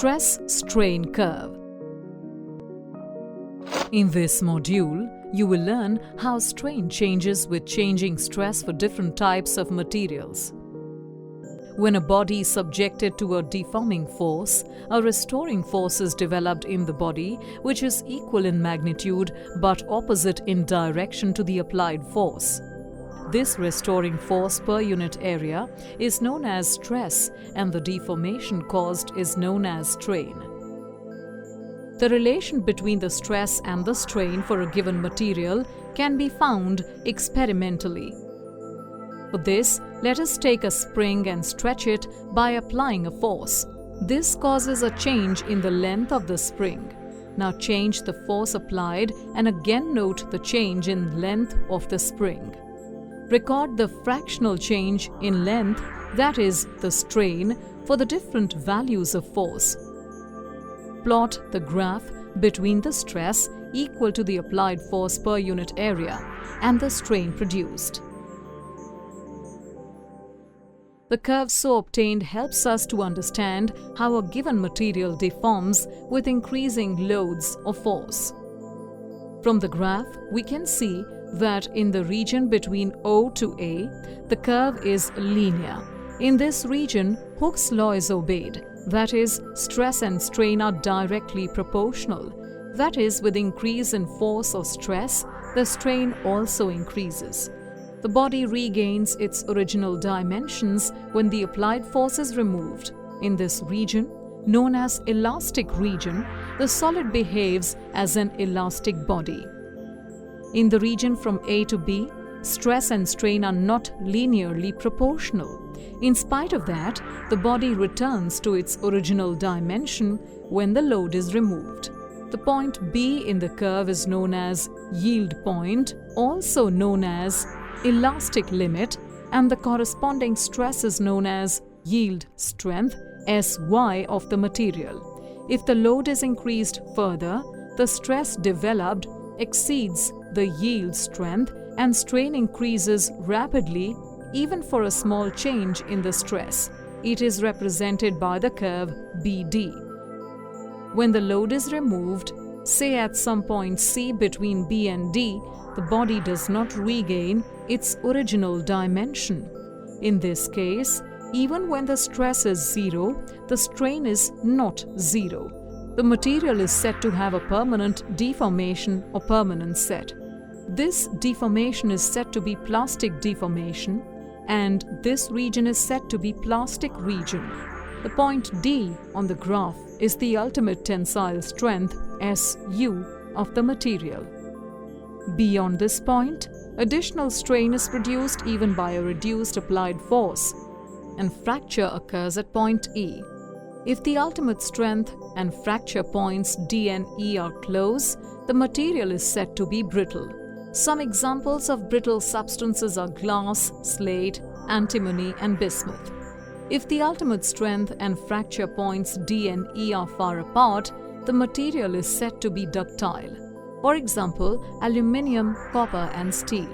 stress-strain curve. In this module, you will learn how strain changes with changing stress for different types of materials. When a body is subjected to a deforming force, a restoring force is developed in the body which is equal in magnitude but opposite in direction to the applied force. This restoring force per unit area is known as stress, and the deformation caused is known as strain. The relation between the stress and the strain for a given material can be found experimentally. For this, let us take a spring and stretch it by applying a force. This causes a change in the length of the spring. Now change the force applied and again note the change in length of the spring. Record the fractional change in length, that is, the strain, for the different values of force. Plot the graph between the stress equal to the applied force per unit area and the strain produced. The curve so obtained helps us to understand how a given material deforms with increasing loads of force. From the graph, we can see that in the region between O to A, the curve is linear. In this region, Hooke's law is obeyed. That is, stress and strain are directly proportional. That is, with increase in force or stress, the strain also increases. The body regains its original dimensions when the applied force is removed. In this region, known as elastic region, the solid behaves as an elastic body. In the region from A to B, stress and strain are not linearly proportional. In spite of that, the body returns to its original dimension when the load is removed. The point B in the curve is known as yield point, also known as elastic limit, and the corresponding stress is known as yield strength, SY, of the material. If the load is increased further, the stress developed exceeds the yield strength and strain increases rapidly even for a small change in the stress. It is represented by the curve BD. When the load is removed, say at some point C between B and D, the body does not regain its original dimension. In this case, even when the stress is zero, the strain is not zero. The material is said to have a permanent deformation or permanent set. This deformation is said to be plastic deformation, and this region is said to be plastic region. The point D on the graph is the ultimate tensile strength, SU, of the material. Beyond this point, additional strain is produced even by a reduced applied force, and fracture occurs at point E. If the ultimate strength and fracture points D and E are close, the material is said to be brittle. Some examples of brittle substances are glass, slate, antimony, and bismuth. If the ultimate strength and fracture points D and E are far apart, the material is said to be ductile. For example, aluminium, copper, and steel.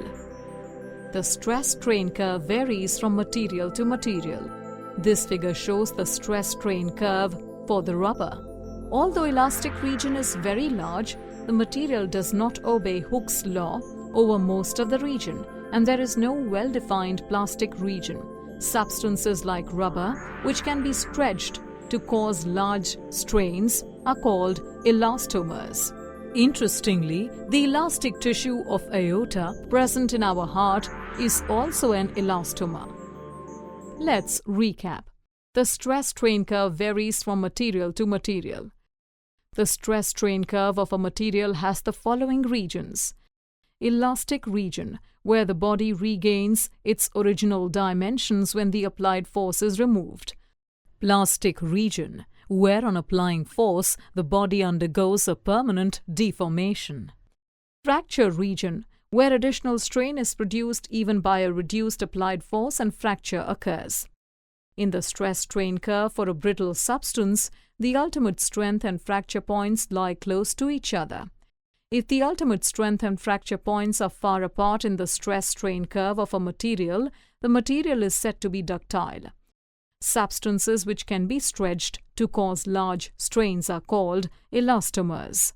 The stress-strain curve varies from material to material. This figure shows the stress-strain curve for the rubber. Although elastic region is very large, the material does not obey Hooke's law over most of the region, and there is no well-defined plastic region. Substances like rubber, which can be stretched to cause large strains, are called elastomers. Interestingly, the elastic tissue of aorta present in our heart is also an elastomer. Let's recap. The stress-strain curve varies from material to material. The stress-strain curve of a material has the following regions. Elastic region, where the body regains its original dimensions when the applied force is removed. Plastic region, where on applying force, the body undergoes a permanent deformation. Fracture region, where additional strain is produced even by a reduced applied force and fracture occurs. In the stress-strain curve for a brittle substance, the ultimate strength and fracture points lie close to each other. If the ultimate strength and fracture points are far apart in the stress-strain curve of a material, the material is said to be ductile. Substances which can be stretched to cause large strains are called elastomers.